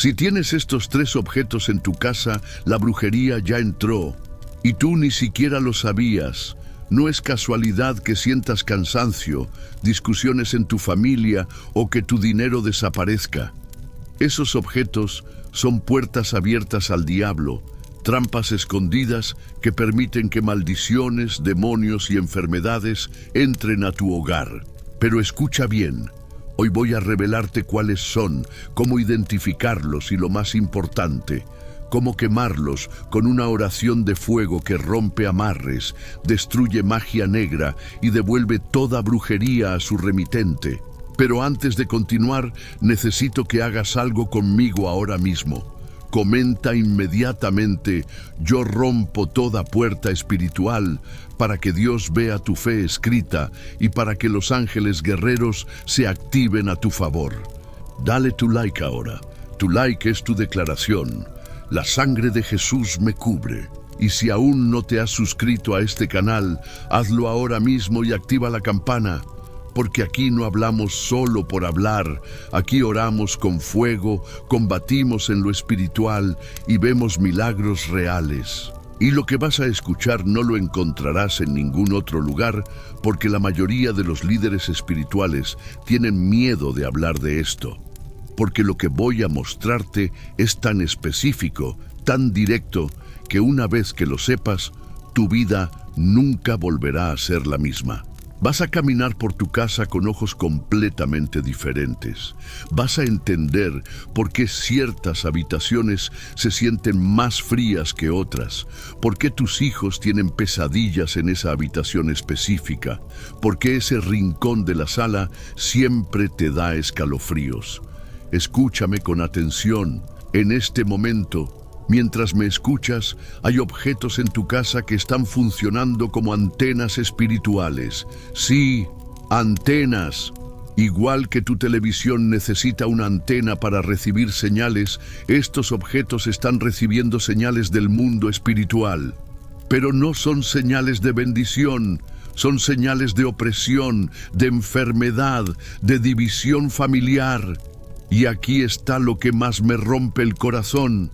Si tienes estos tres objetos en tu casa, la brujería ya entró y tú ni siquiera lo sabías. No es casualidad que sientas cansancio, discusiones en tu familia o que tu dinero desaparezca. Esos objetos son puertas abiertas al diablo, trampas escondidas que permiten que maldiciones, demonios y enfermedades entren a tu hogar. Pero escucha bien, hoy voy a revelarte cuáles son, cómo identificarlos y lo más importante, cómo quemarlos con una oración de fuego que rompe amarres, destruye magia negra y devuelve toda brujería a su remitente. Pero antes de continuar, necesito que hagas algo conmigo ahora mismo. Comenta inmediatamente: yo rompo toda puerta espiritual, para que Dios vea tu fe escrita y para que los ángeles guerreros se activen a tu favor. Dale tu like ahora. Tu like es tu declaración. La sangre de Jesús me cubre. Y si aún no te has suscrito a este canal, hazlo ahora mismo y activa la campana. Porque aquí no hablamos solo por hablar, aquí oramos con fuego, combatimos en lo espiritual y vemos milagros reales. Y lo que vas a escuchar no lo encontrarás en ningún otro lugar, porque la mayoría de los líderes espirituales tienen miedo de hablar de esto. Porque lo que voy a mostrarte es tan específico, tan directo, que una vez que lo sepas, tu vida nunca volverá a ser la misma. Vas a caminar por tu casa con ojos completamente diferentes. Vas a entender por qué ciertas habitaciones se sienten más frías que otras, por qué tus hijos tienen pesadillas en esa habitación específica, por qué ese rincón de la sala siempre te da escalofríos. Escúchame con atención. En este momento, mientras me escuchas, hay objetos en tu casa que están funcionando como antenas espirituales. Sí, antenas. Igual que tu televisión necesita una antena para recibir señales, estos objetos están recibiendo señales del mundo espiritual. Pero no son señales de bendición, son señales de opresión, de enfermedad, de división familiar. Y aquí está lo que más me rompe el corazón.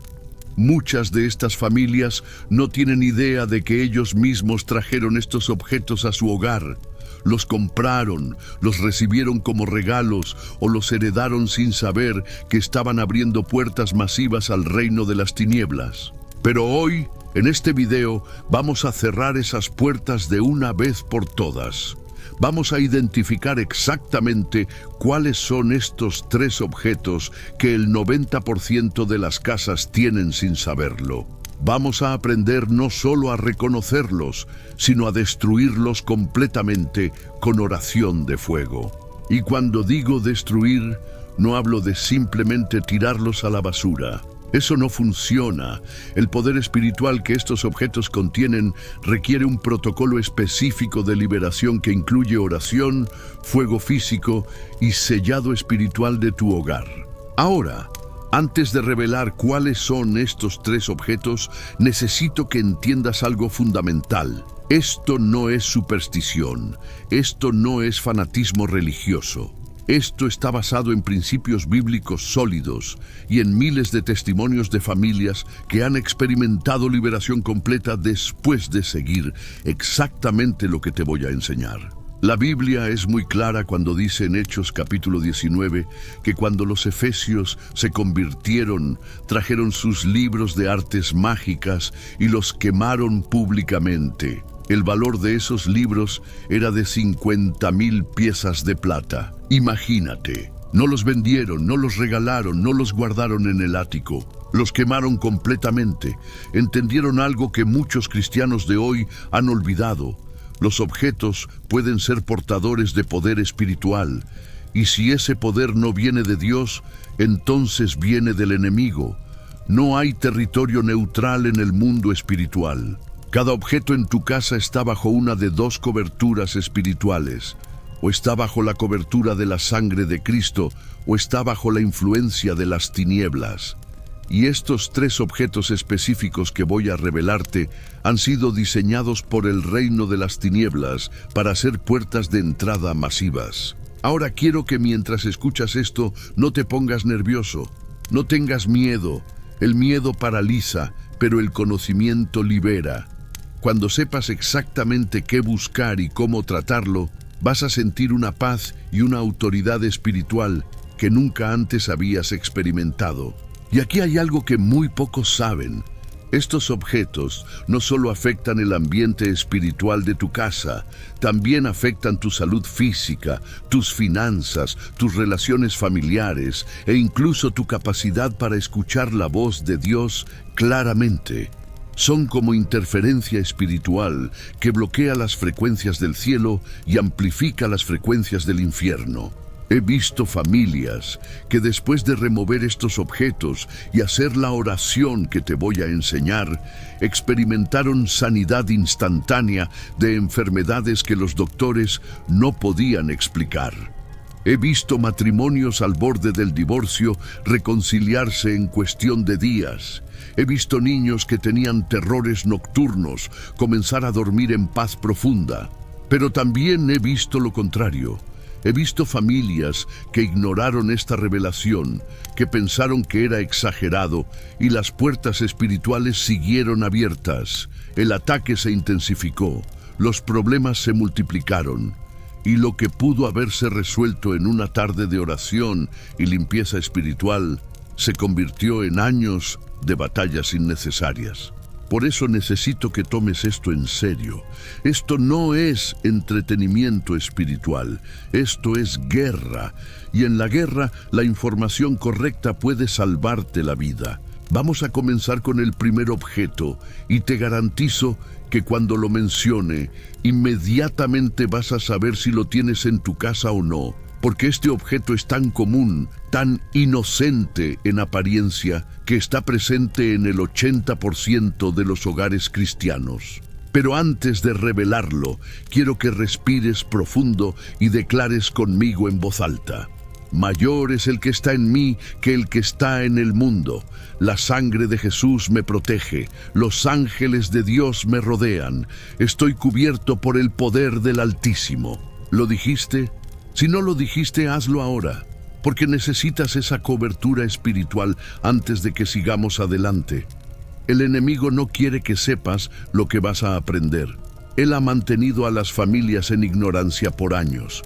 Muchas de estas familias no tienen idea de que ellos mismos trajeron estos objetos a su hogar. Los compraron, los recibieron como regalos o los heredaron sin saber que estaban abriendo puertas masivas al reino de las tinieblas. Pero hoy, en este video, vamos a cerrar esas puertas de una vez por todas. Vamos a identificar exactamente cuáles son estos tres objetos que el 90% de las casas tienen sin saberlo. Vamos a aprender no solo a reconocerlos, sino a destruirlos completamente con oración de fuego. Y cuando digo destruir, no hablo de simplemente tirarlos a la basura. Eso no funciona. El poder espiritual que estos objetos contienen requiere un protocolo específico de liberación que incluye oración, fuego físico y sellado espiritual de tu hogar. Ahora, antes de revelar cuáles son estos tres objetos, necesito que entiendas algo fundamental. Esto no es superstición. Esto no es fanatismo religioso. Esto está basado en principios bíblicos sólidos y en miles de testimonios de familias que han experimentado liberación completa después de seguir exactamente lo que te voy a enseñar. La Biblia es muy clara cuando dice en Hechos capítulo 19 que cuando los efesios se convirtieron, trajeron sus libros de artes mágicas y los quemaron públicamente. El valor de esos libros era de 50,000 piezas de plata. Imagínate, no los vendieron, no los regalaron, no los guardaron en el ático. Los quemaron completamente. Entendieron algo que muchos cristianos de hoy han olvidado. Los objetos pueden ser portadores de poder espiritual. Y si ese poder no viene de Dios, entonces viene del enemigo. No hay territorio neutral en el mundo espiritual. Cada objeto en tu casa está bajo una de dos coberturas espirituales. O está bajo la cobertura de la sangre de Cristo, o está bajo la influencia de las tinieblas. Y estos tres objetos específicos que voy a revelarte han sido diseñados por el reino de las tinieblas para ser puertas de entrada masivas. Ahora quiero que mientras escuchas esto no te pongas nervioso. No tengas miedo. El miedo paraliza, pero el conocimiento libera. Cuando sepas exactamente qué buscar y cómo tratarlo, vas a sentir una paz y una autoridad espiritual que nunca antes habías experimentado. Y aquí hay algo que muy pocos saben. Estos objetos no solo afectan el ambiente espiritual de tu casa, también afectan tu salud física, tus finanzas, tus relaciones familiares e incluso tu capacidad para escuchar la voz de Dios claramente. Son como interferencia espiritual que bloquea las frecuencias del cielo y amplifica las frecuencias del infierno. He visto familias que después de remover estos objetos y hacer la oración que te voy a enseñar, experimentaron sanidad instantánea de enfermedades que los doctores no podían explicar. He visto matrimonios al borde del divorcio reconciliarse en cuestión de días. He visto niños que tenían terrores nocturnos comenzar a dormir en paz profunda. Pero también he visto lo contrario. He visto familias que ignoraron esta revelación, que pensaron que era exagerado y las puertas espirituales siguieron abiertas. El ataque se intensificó, los problemas se multiplicaron y lo que pudo haberse resuelto en una tarde de oración y limpieza espiritual se convirtió en años de batallas innecesarias. Por eso necesito que tomes esto en serio. Esto no es entretenimiento espiritual, esto es guerra. Y en la guerra, la información correcta puede salvarte la vida. Vamos a comenzar con el primer objeto y te garantizo que cuando lo mencione, inmediatamente vas a saber si lo tienes en tu casa o no. Porque este objeto es tan común, tan inocente en apariencia, que está presente en el 80% de los hogares cristianos. Pero antes de revelarlo, quiero que respires profundo y declares conmigo en voz alta. Mayor es el que está en mí que el que está en el mundo. La sangre de Jesús me protege, los ángeles de Dios me rodean. Estoy cubierto por el poder del Altísimo. ¿Lo dijiste? Si no lo dijiste, hazlo ahora, porque necesitas esa cobertura espiritual antes de que sigamos adelante. El enemigo no quiere que sepas lo que vas a aprender. Él ha mantenido a las familias en ignorancia por años,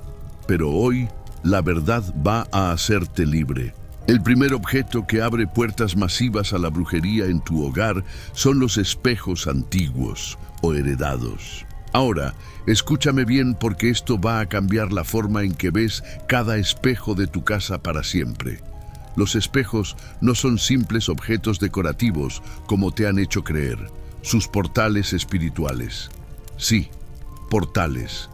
pero hoy la verdad va a hacerte libre. El primer objeto que abre puertas masivas a la brujería en tu hogar son los espejos antiguos o heredados. Ahora, escúchame bien porque esto va a cambiar la forma en que ves cada espejo de tu casa para siempre. Los espejos no son simples objetos decorativos como te han hecho creer. Sus portales espirituales. Sí, portales.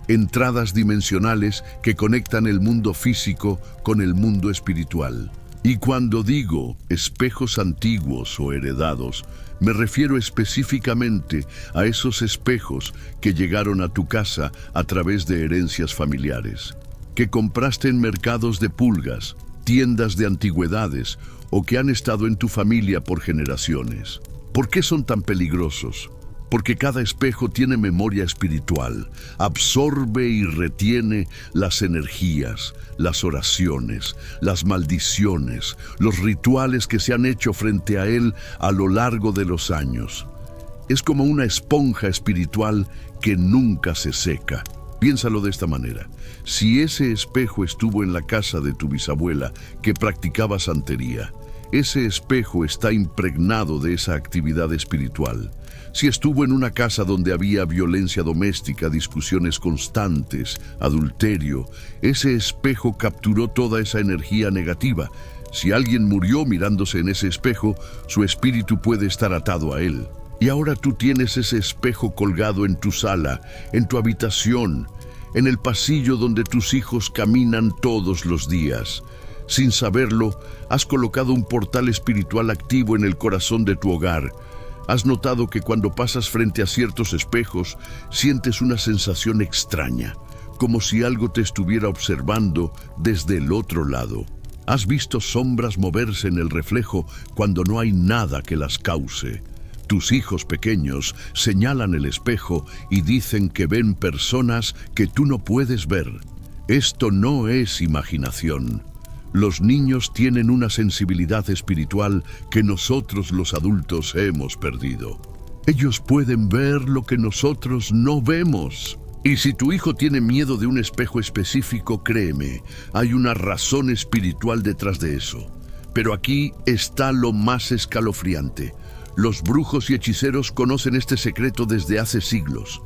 Entradas dimensionales que conectan el mundo físico con el mundo espiritual. Y cuando digo espejos antiguos o heredados, me refiero específicamente a esos espejos que llegaron a tu casa a través de herencias familiares, que compraste en mercados de pulgas, tiendas de antigüedades o que han estado en tu familia por generaciones. ¿Por qué son tan peligrosos? Porque cada espejo tiene memoria espiritual, absorbe y retiene las energías, las oraciones, las maldiciones, los rituales que se han hecho frente a él a lo largo de los años. Es como una esponja espiritual que nunca se seca. Piénsalo de esta manera. Si ese espejo estuvo en la casa de tu bisabuela que practicaba santería, ese espejo está impregnado de esa actividad espiritual. Si estuvo en una casa donde había violencia doméstica, discusiones constantes, adulterio, ese espejo capturó toda esa energía negativa. Si alguien murió mirándose en ese espejo, su espíritu puede estar atado a él. Y ahora tú tienes ese espejo colgado en tu sala, en tu habitación, en el pasillo donde tus hijos caminan todos los días. Sin saberlo, has colocado un portal espiritual activo en el corazón de tu hogar. ¿Has notado que cuando pasas frente a ciertos espejos, sientes una sensación extraña, como si algo te estuviera observando desde el otro lado? ¿Has visto sombras moverse en el reflejo cuando no hay nada que las cause? Tus hijos pequeños señalan el espejo y dicen que ven personas que tú no puedes ver. Esto no es imaginación. Los niños tienen una sensibilidad espiritual que nosotros los adultos hemos perdido. Ellos pueden ver lo que nosotros no vemos. Y si tu hijo tiene miedo de un espejo específico, créeme, hay una razón espiritual detrás de eso. Pero aquí está lo más escalofriante. Los brujos y hechiceros conocen este secreto desde hace siglos.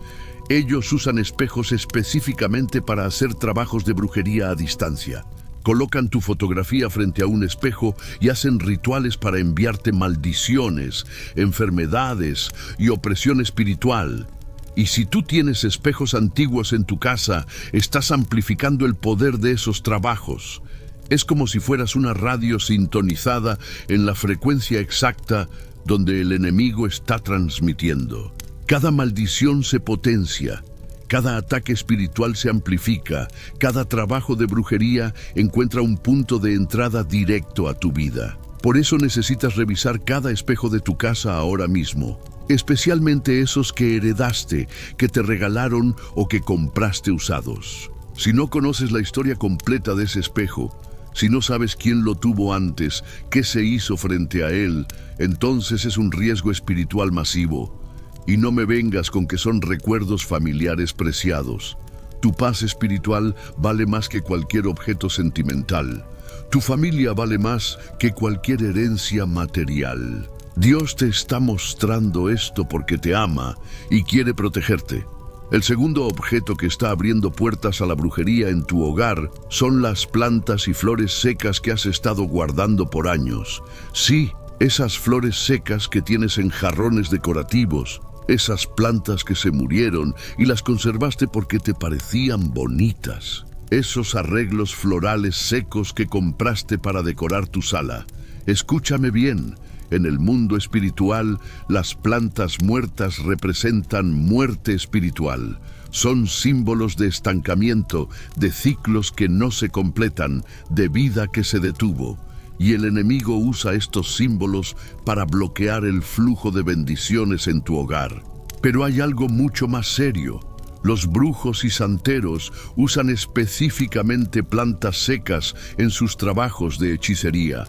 Ellos usan espejos específicamente para hacer trabajos de brujería a distancia. Colocan tu fotografía frente a un espejo y hacen rituales para enviarte maldiciones, enfermedades y opresión espiritual. Y si tú tienes espejos antiguos en tu casa, estás amplificando el poder de esos trabajos. Es como si fueras una radio sintonizada en la frecuencia exacta donde el enemigo está transmitiendo. Cada maldición se potencia, cada ataque espiritual se amplifica, cada trabajo de brujería encuentra un punto de entrada directo a tu vida. Por eso necesitas revisar cada espejo de tu casa ahora mismo, especialmente esos que heredaste, que te regalaron o que compraste usados. Si no conoces la historia completa de ese espejo, si no sabes quién lo tuvo antes, qué se hizo frente a él, entonces es un riesgo espiritual masivo. Y no me vengas con que son recuerdos familiares preciados. Tu paz espiritual vale más que cualquier objeto sentimental. Tu familia vale más que cualquier herencia material. Dios te está mostrando esto porque te ama y quiere protegerte. El segundo objeto que está abriendo puertas a la brujería en tu hogar son las plantas y flores secas que has estado guardando por años. Sí, esas flores secas que tienes en jarrones decorativos, esas plantas que se murieron y las conservaste porque te parecían bonitas. Esos arreglos florales secos que compraste para decorar tu sala. Escúchame bien. En el mundo espiritual, las plantas muertas representan muerte espiritual. Son símbolos de estancamiento, de ciclos que no se completan, de vida que se detuvo. Y el enemigo usa estos símbolos para bloquear el flujo de bendiciones en tu hogar. Pero hay algo mucho más serio. Los brujos y santeros usan específicamente plantas secas en sus trabajos de hechicería.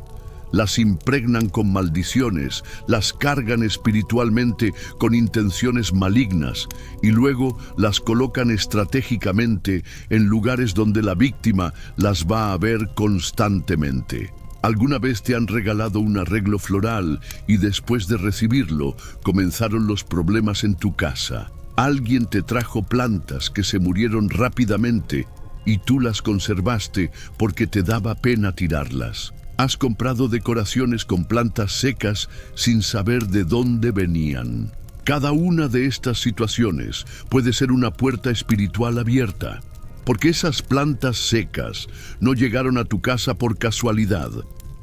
Las impregnan con maldiciones, las cargan espiritualmente con intenciones malignas y luego las colocan estratégicamente en lugares donde la víctima las va a ver constantemente. ¿Alguna vez te han regalado un arreglo floral y después de recibirlo comenzaron los problemas en tu casa? Alguien te trajo plantas que se murieron rápidamente y tú las conservaste porque te daba pena tirarlas. Has comprado decoraciones con plantas secas sin saber de dónde venían. Cada una de estas situaciones puede ser una puerta espiritual abierta, porque esas plantas secas no llegaron a tu casa por casualidad.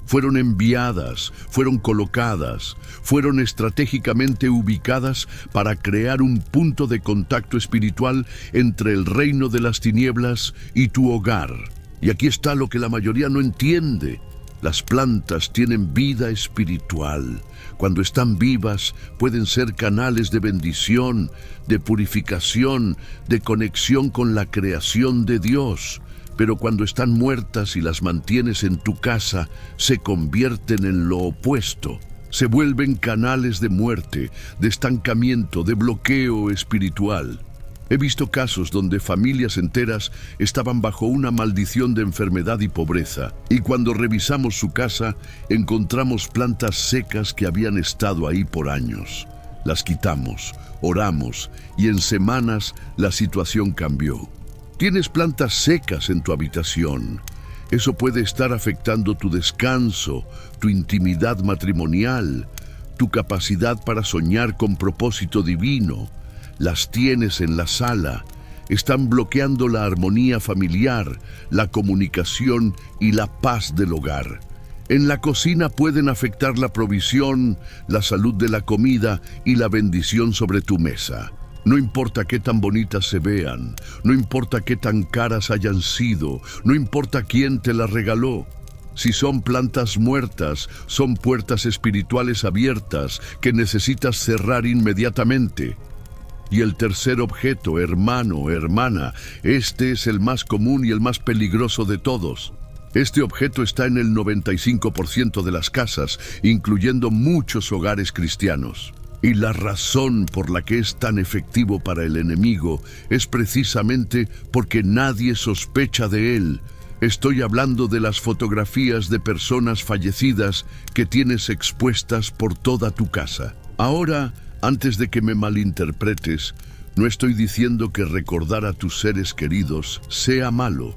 Fueron enviadas, fueron colocadas, fueron estratégicamente ubicadas para crear un punto de contacto espiritual entre el reino de las tinieblas y tu hogar. Y aquí está lo que la mayoría no entiende. Las plantas tienen vida espiritual. Cuando están vivas, pueden ser canales de bendición, de purificación, de conexión con la creación de Dios. Pero cuando están muertas y las mantienes en tu casa, se convierten en lo opuesto. Se vuelven canales de muerte, de estancamiento, de bloqueo espiritual. He visto casos donde familias enteras estaban bajo una maldición de enfermedad y pobreza, y cuando revisamos su casa, encontramos plantas secas que habían estado ahí por años. Las quitamos, oramos, y en semanas la situación cambió. Tienes plantas secas en tu habitación. Eso puede estar afectando tu descanso, tu intimidad matrimonial, tu capacidad para soñar con propósito divino. Las tienes en la sala, están bloqueando la armonía familiar, la comunicación y la paz del hogar. En la cocina pueden afectar la provisión, la salud de la comida y la bendición sobre tu mesa. No importa qué tan bonitas se vean, no importa qué tan caras hayan sido, no importa quién te las regaló. Si son plantas muertas, son puertas espirituales abiertas que necesitas cerrar inmediatamente. Y el tercer objeto, hermano, hermana, este es el más común y el más peligroso de todos. Este objeto está en el 95% de las casas, incluyendo muchos hogares cristianos. Y la razón por la que es tan efectivo para el enemigo es precisamente porque nadie sospecha de él. Estoy hablando de las fotografías de personas fallecidas que tienes expuestas por toda tu casa. Ahora, antes de que me malinterpretes, no estoy diciendo que recordar a tus seres queridos sea malo.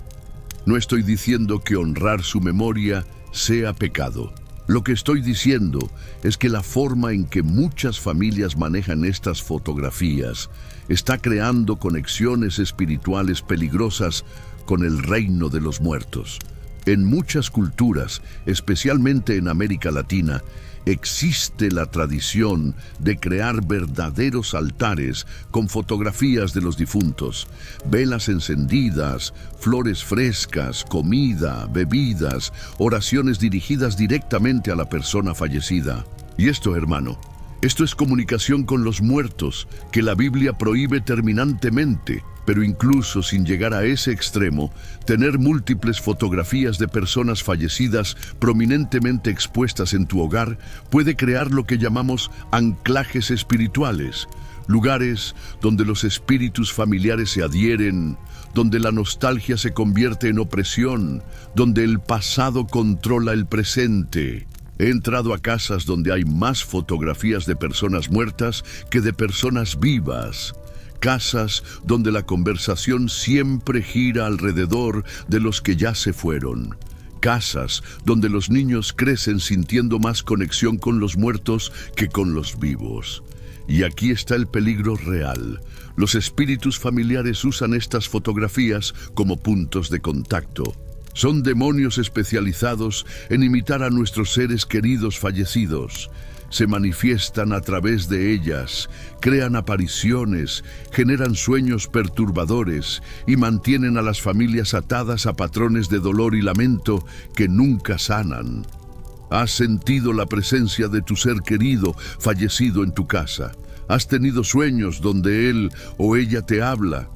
No estoy diciendo que honrar su memoria sea pecado. Lo que estoy diciendo es que la forma en que muchas familias manejan estas fotografías está creando conexiones espirituales peligrosas con el reino de los muertos. En muchas culturas, especialmente en América Latina, existe la tradición de crear verdaderos altares con fotografías de los difuntos, velas encendidas, flores frescas, comida, bebidas, oraciones dirigidas directamente a la persona fallecida. Y esto, hermano, esto es comunicación con los muertos, que la Biblia prohíbe terminantemente. Pero incluso sin llegar a ese extremo, tener múltiples fotografías de personas fallecidas prominentemente expuestas en tu hogar puede crear lo que llamamos anclajes espirituales, lugares donde los espíritus familiares se adhieren, donde la nostalgia se convierte en opresión, donde el pasado controla el presente. He entrado a casas donde hay más fotografías de personas muertas que de personas vivas. Casas donde la conversación siempre gira alrededor de los que ya se fueron. Casas donde los niños crecen sintiendo más conexión con los muertos que con los vivos. Y aquí está el peligro real. Los espíritus familiares usan estas fotografías como puntos de contacto. Son demonios especializados en imitar a nuestros seres queridos fallecidos. Se manifiestan a través de ellas, crean apariciones, generan sueños perturbadores y mantienen a las familias atadas a patrones de dolor y lamento que nunca sanan. ¿Has sentido la presencia de tu ser querido fallecido en tu casa? ¿Has tenido sueños donde él o ella te habla,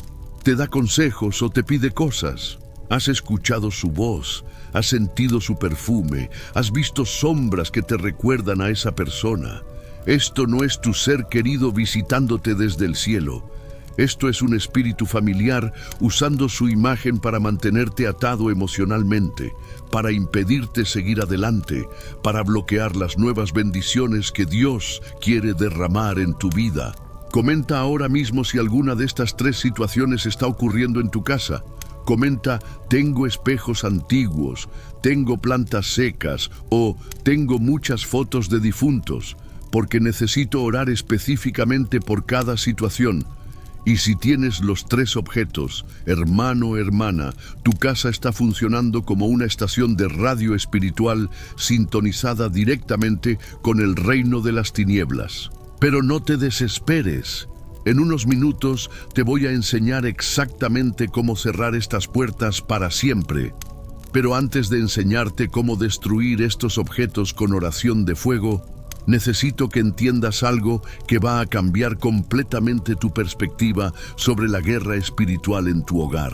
te da consejos o te pide cosas? ¿Has escuchado su voz? ¿Has sentido su perfume? ¿Has visto sombras que te recuerdan a esa persona? Esto no es tu ser querido visitándote desde el cielo. Esto es un espíritu familiar usando su imagen para mantenerte atado emocionalmente, para impedirte seguir adelante, para bloquear las nuevas bendiciones que Dios quiere derramar en tu vida. Comenta ahora mismo si alguna de estas tres situaciones está ocurriendo en tu casa. Comenta, tengo espejos antiguos, tengo plantas secas o tengo muchas fotos de difuntos, porque necesito orar específicamente por cada situación. Y si tienes los tres objetos, hermano o hermana, tu casa está funcionando como una estación de radio espiritual sintonizada directamente con el reino de las tinieblas. Pero no te desesperes. En unos minutos te voy a enseñar exactamente cómo cerrar estas puertas para siempre. Pero antes de enseñarte cómo destruir estos objetos con oración de fuego, necesito que entiendas algo que va a cambiar completamente tu perspectiva sobre la guerra espiritual en tu hogar.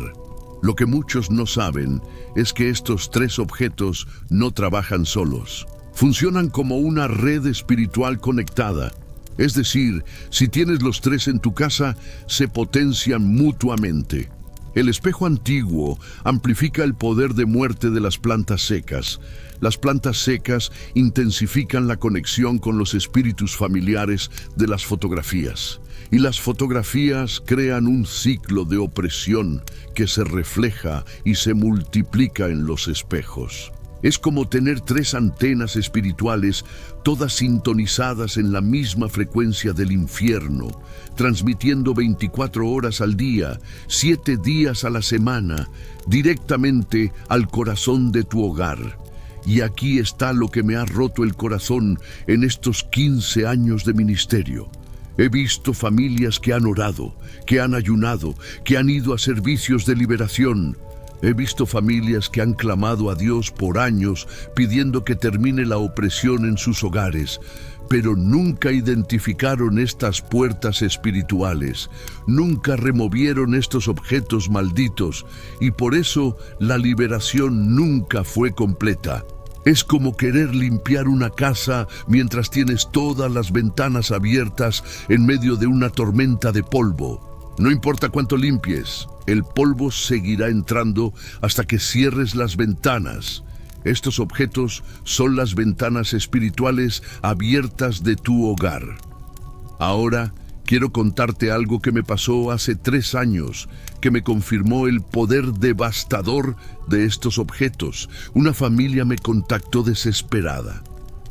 Lo que muchos no saben es que estos tres objetos no trabajan solos. Funcionan como una red espiritual conectada. Es decir, si tienes los tres en tu casa, se potencian mutuamente. El espejo antiguo amplifica el poder de muerte de las plantas secas. Las plantas secas intensifican la conexión con los espíritus familiares de las fotografías. Y las fotografías crean un ciclo de opresión que se refleja y se multiplica en los espejos. Es como tener tres antenas espirituales, todas sintonizadas en la misma frecuencia del infierno, transmitiendo 24 horas al día, 7 días a la semana, directamente al corazón de tu hogar. Y aquí está lo que me ha roto el corazón en estos 15 años de ministerio. He visto familias que han orado, que han ayunado, que han ido a servicios de liberación, He visto familias que han clamado a Dios por años pidiendo que termine la opresión en sus hogares, pero nunca identificaron estas puertas espirituales, nunca removieron estos objetos malditos y por eso la liberación nunca fue completa. Es como querer limpiar una casa mientras tienes todas las ventanas abiertas en medio de una tormenta de polvo. No importa cuánto limpies, el polvo seguirá entrando hasta que cierres las ventanas. Estos objetos son las ventanas espirituales abiertas de tu hogar. Ahora quiero contarte algo que me pasó hace 3 años, que me confirmó el poder devastador de estos objetos. Una familia me contactó desesperada.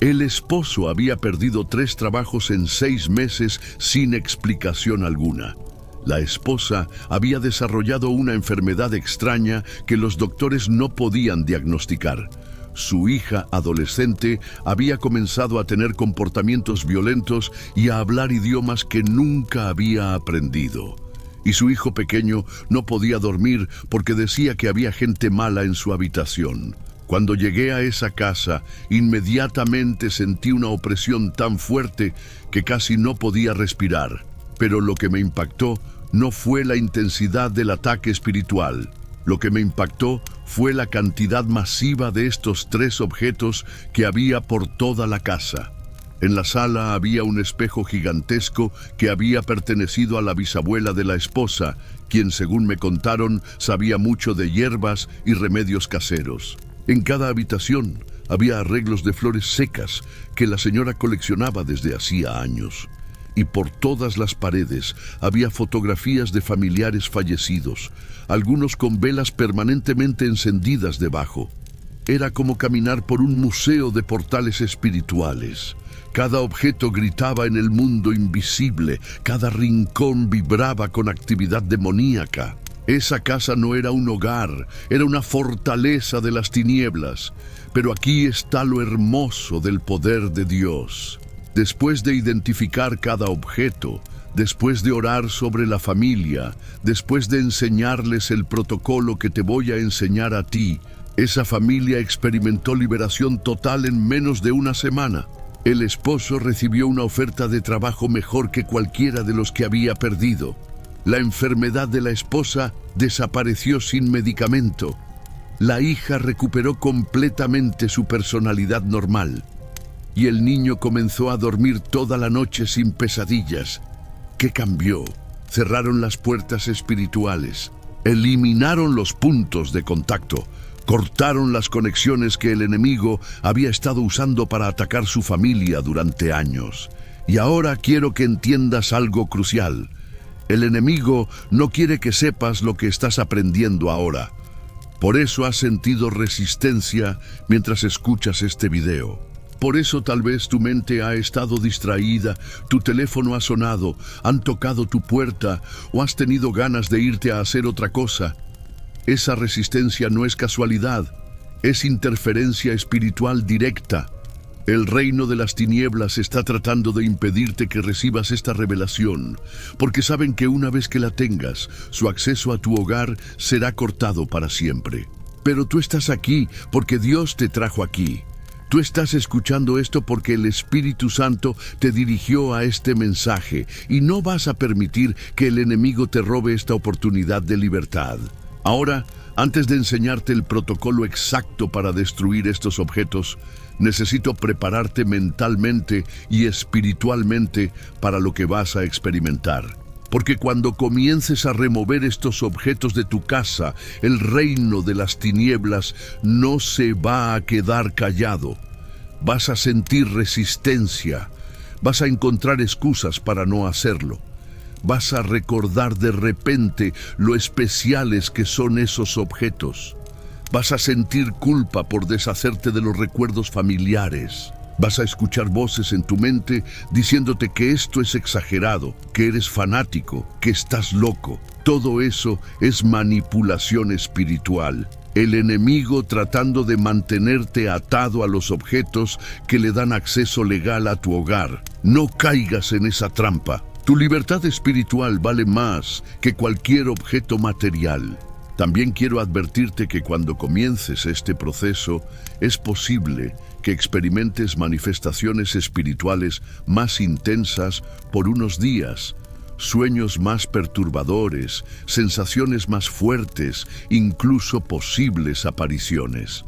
El esposo había perdido 3 trabajos en 6 meses sin explicación alguna. La esposa había desarrollado una enfermedad extraña que los doctores no podían diagnosticar. Su hija adolescente había comenzado a tener comportamientos violentos y a hablar idiomas que nunca había aprendido. Y su hijo pequeño no podía dormir porque decía que había gente mala en su habitación. Cuando llegué a esa casa, inmediatamente sentí una opresión tan fuerte que casi no podía respirar. Pero lo que me impactó no fue la intensidad del ataque espiritual. Lo que me impactó fue la cantidad masiva de estos 3 objetos que había por toda la casa. En la sala había un espejo gigantesco que había pertenecido a la bisabuela de la esposa, quien, según me contaron, sabía mucho de hierbas y remedios caseros. En cada habitación había arreglos de flores secas que la señora coleccionaba desde hacía años. Y por todas las paredes había fotografías de familiares fallecidos, algunos con velas permanentemente encendidas debajo. Era como caminar por un museo de portales espirituales. Cada objeto gritaba en el mundo invisible, cada rincón vibraba con actividad demoníaca. Esa casa no era un hogar, era una fortaleza de las tinieblas. Pero aquí está lo hermoso del poder de Dios. Después de identificar cada objeto, después de orar sobre la familia, después de enseñarles el protocolo que te voy a enseñar a ti, esa familia experimentó liberación total en menos de una semana. El esposo recibió una oferta de trabajo mejor que cualquiera de los que había perdido. La enfermedad de la esposa desapareció sin medicamento. La hija recuperó completamente su personalidad normal. Y el niño comenzó a dormir toda la noche sin pesadillas. ¿Qué cambió? Cerraron las puertas espirituales, eliminaron los puntos de contacto, cortaron las conexiones que el enemigo había estado usando para atacar su familia durante años. Y ahora quiero que entiendas algo crucial. El enemigo no quiere que sepas lo que estás aprendiendo ahora. Por eso has sentido resistencia mientras escuchas este video. Por eso tal vez tu mente ha estado distraída, tu teléfono ha sonado, han tocado tu puerta o has tenido ganas de irte a hacer otra cosa. Esa resistencia no es casualidad, es interferencia espiritual directa. El reino de las tinieblas está tratando de impedirte que recibas esta revelación, porque saben que una vez que la tengas, su acceso a tu hogar será cortado para siempre. Pero tú estás aquí porque Dios te trajo aquí. Tú estás escuchando esto porque el Espíritu Santo te dirigió a este mensaje y no vas a permitir que el enemigo te robe esta oportunidad de libertad. Ahora, antes de enseñarte el protocolo exacto para destruir estos objetos, necesito prepararte mentalmente y espiritualmente para lo que vas a experimentar. Porque cuando comiences a remover estos objetos de tu casa, el reino de las tinieblas no se va a quedar callado. Vas a sentir resistencia, vas a encontrar excusas para no hacerlo. Vas a recordar de repente lo especiales que son esos objetos. Vas a sentir culpa por deshacerte de los recuerdos familiares. Vas a escuchar voces en tu mente diciéndote que esto es exagerado, que eres fanático, que estás loco. Todo eso es manipulación espiritual. El enemigo tratando de mantenerte atado a los objetos que le dan acceso legal a tu hogar. No caigas en esa trampa. Tu libertad espiritual vale más que cualquier objeto material. También quiero advertirte que cuando comiences este proceso, es posible que experimentes manifestaciones espirituales más intensas por unos días, sueños más perturbadores, sensaciones más fuertes, incluso posibles apariciones.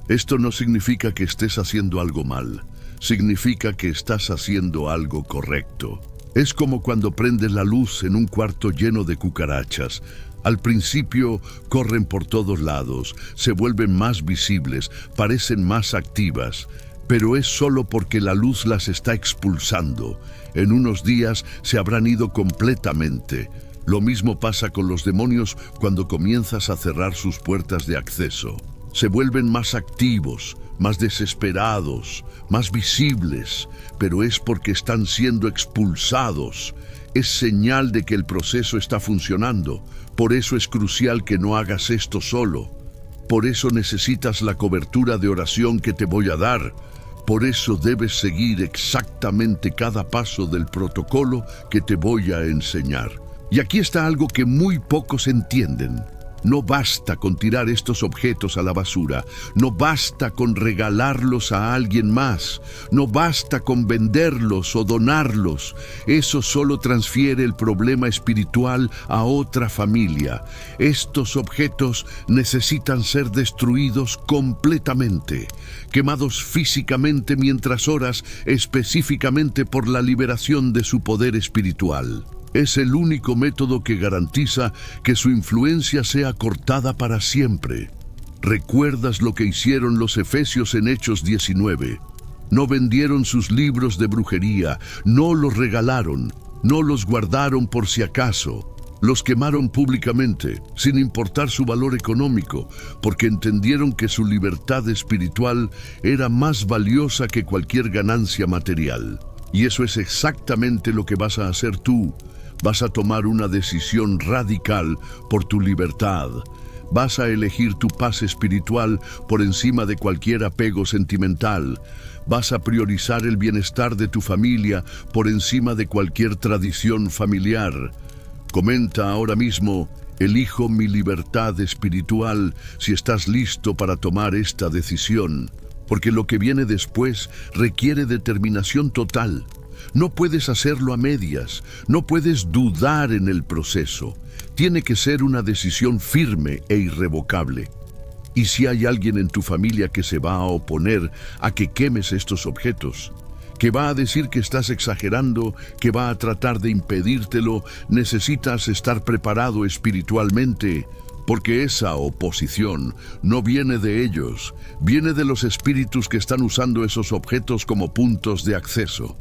Esto no significa que estés haciendo algo mal, significa que estás haciendo algo correcto. Es como cuando prendes la luz en un cuarto lleno de cucarachas. Al principio corren por todos lados, se vuelven más visibles, parecen más activas, pero es solo porque la luz las está expulsando. En unos días se habrán ido completamente. Lo mismo pasa con los demonios cuando comienzas a cerrar sus puertas de acceso. Se vuelven más activos, más desesperados, más visibles, pero es porque están siendo expulsados. Es señal de que el proceso está funcionando. Por eso es crucial que no hagas esto solo. Por eso necesitas la cobertura de oración que te voy a dar. Por eso debes seguir exactamente cada paso del protocolo que te voy a enseñar. Y aquí está algo que muy pocos entienden. No basta con tirar estos objetos a la basura, no basta con regalarlos a alguien más, no basta con venderlos o donarlos. Eso solo transfiere el problema espiritual a otra familia. Estos objetos necesitan ser destruidos completamente, quemados físicamente mientras oras específicamente por la liberación de su poder espiritual. Es el único método que garantiza que su influencia sea cortada para siempre. ¿Recuerdas lo que hicieron los efesios en Hechos 19? No vendieron sus libros de brujería, no los regalaron, no los guardaron por si acaso. Los quemaron públicamente, sin importar su valor económico, porque entendieron que su libertad espiritual era más valiosa que cualquier ganancia material. Y eso es exactamente lo que vas a hacer tú. Vas a tomar una decisión radical por tu libertad. Vas a elegir tu paz espiritual por encima de cualquier apego sentimental. Vas a priorizar el bienestar de tu familia por encima de cualquier tradición familiar. Comenta ahora mismo: elijo mi libertad espiritual, si estás listo para tomar esta decisión. Porque lo que viene después requiere determinación total. No puedes hacerlo a medias, no puedes dudar en el proceso. Tiene que ser una decisión firme e irrevocable. Y si hay alguien en tu familia que se va a oponer a que quemes estos objetos, que va a decir que estás exagerando, que va a tratar de impedírtelo, necesitas estar preparado espiritualmente, porque esa oposición no viene de ellos, viene de los espíritus que están usando esos objetos como puntos de acceso.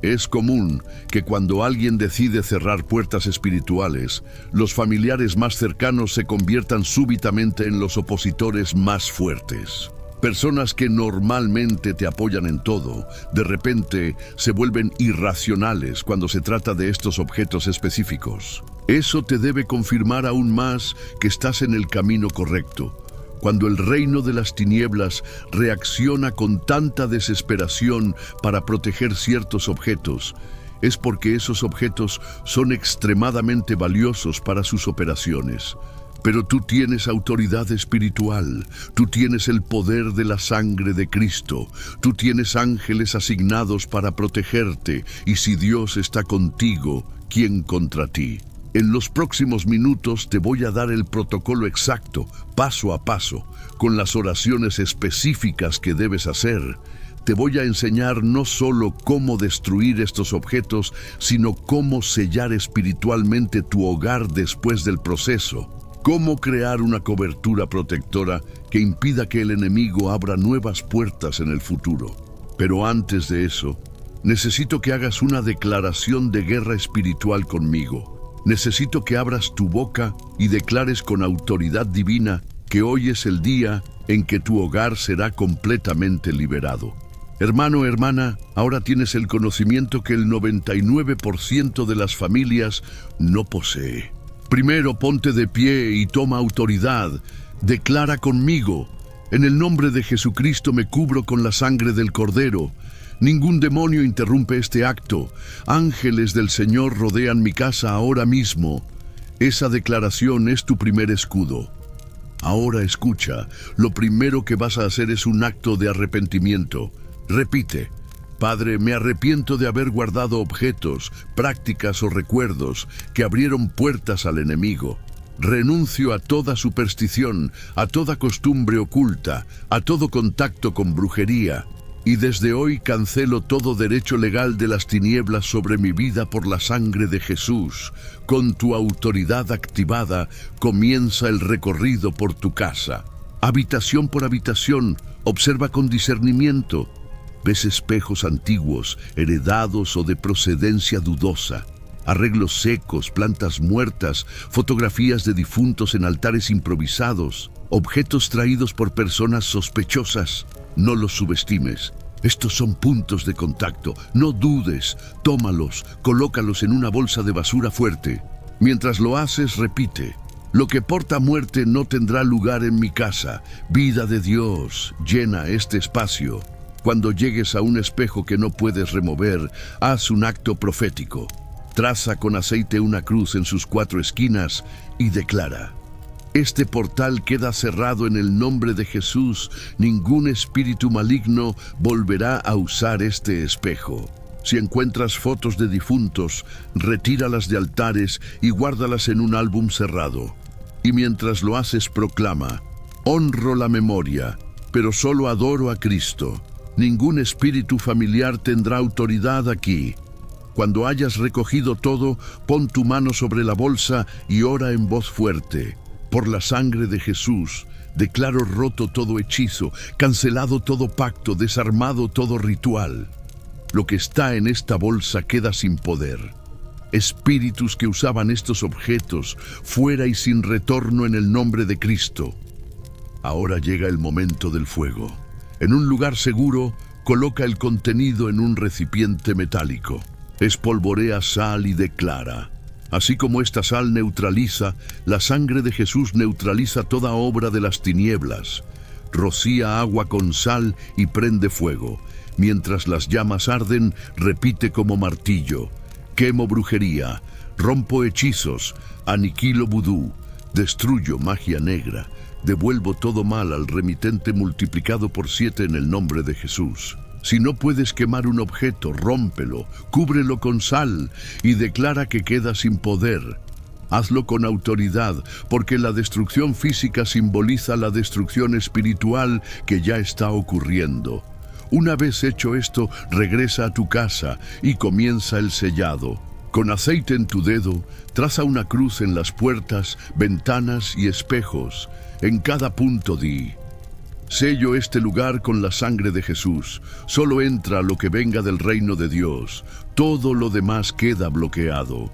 Es común que cuando alguien decide cerrar puertas espirituales, los familiares más cercanos se conviertan súbitamente en los opositores más fuertes. Personas que normalmente te apoyan en todo, de repente se vuelven irracionales cuando se trata de estos objetos específicos. Eso te debe confirmar aún más que estás en el camino correcto. Cuando el reino de las tinieblas reacciona con tanta desesperación para proteger ciertos objetos, es porque esos objetos son extremadamente valiosos para sus operaciones. Pero tú tienes autoridad espiritual, tú tienes el poder de la sangre de Cristo, tú tienes ángeles asignados para protegerte, y si Dios está contigo, ¿quién contra ti? En los próximos minutos te voy a dar el protocolo exacto, paso a paso, con las oraciones específicas que debes hacer. Te voy a enseñar no solo cómo destruir estos objetos, sino cómo sellar espiritualmente tu hogar después del proceso. Cómo crear una cobertura protectora que impida que el enemigo abra nuevas puertas en el futuro. Pero antes de eso, necesito que hagas una declaración de guerra espiritual conmigo. Necesito que abras tu boca y declares con autoridad divina que hoy es el día en que tu hogar será completamente liberado. Hermano, hermana, ahora tienes el conocimiento que el 99% de las familias no posee. Primero ponte de pie y toma autoridad. Declara conmigo: en el nombre de Jesucristo me cubro con la sangre del Cordero. Ningún demonio interrumpe este acto. Ángeles del Señor rodean mi casa ahora mismo. Esa declaración es tu primer escudo. Ahora escucha, lo primero que vas a hacer es un acto de arrepentimiento. Repite: Padre, me arrepiento de haber guardado objetos, prácticas o recuerdos que abrieron puertas al enemigo. Renuncio a toda superstición, a toda costumbre oculta, a todo contacto con brujería. Y desde hoy cancelo todo derecho legal de las tinieblas sobre mi vida por la sangre de Jesús. Con tu autoridad activada, comienza el recorrido por tu casa. Habitación por habitación, observa con discernimiento. Ves espejos antiguos, heredados o de procedencia dudosa. Arreglos secos, plantas muertas, fotografías de difuntos en altares improvisados, objetos traídos por personas sospechosas. No los subestimes. Estos son puntos de contacto. No dudes. Tómalos, colócalos en una bolsa de basura fuerte. Mientras lo haces, repite: lo que porta muerte no tendrá lugar en mi casa. Vida de Dios, llena este espacio. Cuando llegues a un espejo que no puedes remover, haz un acto profético. Traza con aceite una cruz en sus 4 esquinas y declara: este portal queda cerrado en el nombre de Jesús. Ningún espíritu maligno volverá a usar este espejo. Si encuentras fotos de difuntos, retíralas de altares y guárdalas en un álbum cerrado. Y mientras lo haces, proclama: honro la memoria, pero solo adoro a Cristo. Ningún espíritu familiar tendrá autoridad aquí. Cuando hayas recogido todo, pon tu mano sobre la bolsa y ora en voz fuerte: por la sangre de Jesús, declaro roto todo hechizo, cancelado todo pacto, desarmado todo ritual. Lo que está en esta bolsa queda sin poder. Espíritus que usaban estos objetos, fuera y sin retorno en el nombre de Cristo. Ahora llega el momento del fuego. En un lugar seguro, coloca el contenido en un recipiente metálico. Espolvorea sal y declara: así como esta sal neutraliza, la sangre de Jesús neutraliza toda obra de las tinieblas. Rocía agua con sal y prende fuego. Mientras las llamas arden, repite como martillo: quemo brujería, rompo hechizos, aniquilo vudú, destruyo magia negra, devuelvo todo mal al remitente multiplicado por 7 en el nombre de Jesús. Si no puedes quemar un objeto, rómpelo, cúbrelo con sal y declara que queda sin poder. Hazlo con autoridad, porque la destrucción física simboliza la destrucción espiritual que ya está ocurriendo. Una vez hecho esto, regresa a tu casa y comienza el sellado. Con aceite en tu dedo, traza una cruz en las puertas, ventanas y espejos. En cada punto di: sello este lugar con la sangre de Jesús. Solo entra lo que venga del reino de Dios. Todo lo demás queda bloqueado.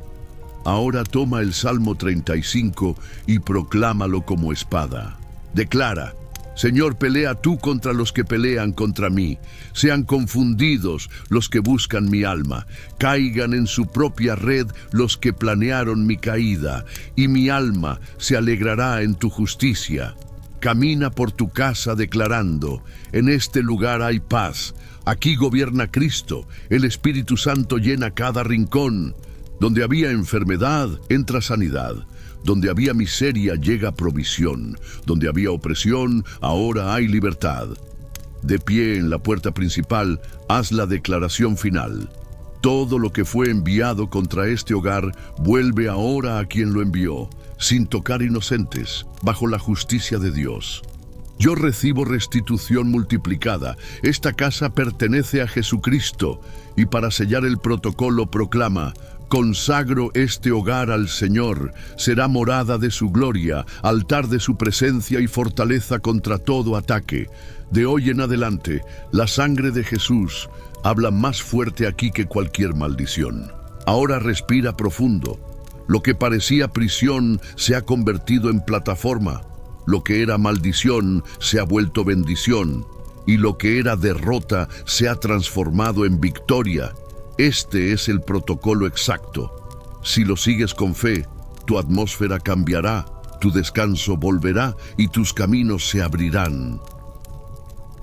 Ahora toma el Salmo 35 y proclámalo como espada. Declara: Señor, pelea tú contra los que pelean contra mí. Sean confundidos los que buscan mi alma. Caigan en su propia red los que planearon mi caída. Y mi alma se alegrará en tu justicia. Camina por tu casa declarando: en este lugar hay paz. Aquí gobierna Cristo. El Espíritu Santo llena cada rincón. Donde había enfermedad, entra sanidad. Donde había miseria, llega provisión. Donde había opresión, ahora hay libertad. De pie en la puerta principal, haz la declaración final. Todo lo que fue enviado contra este hogar vuelve ahora a quien lo envió, sin tocar inocentes, bajo la justicia de Dios. Yo recibo restitución multiplicada. Esta casa pertenece a Jesucristo. Y para sellar el protocolo proclama: consagro este hogar al Señor. Será morada de su gloria, altar de su presencia y fortaleza contra todo ataque. De hoy en adelante, la sangre de Jesús habla más fuerte aquí que cualquier maldición. Ahora respira profundo. Lo que parecía prisión se ha convertido en plataforma. Lo que era maldición se ha vuelto bendición. Y lo que era derrota se ha transformado en victoria. Este es el protocolo exacto. Si lo sigues con fe, tu atmósfera cambiará, tu descanso volverá y tus caminos se abrirán.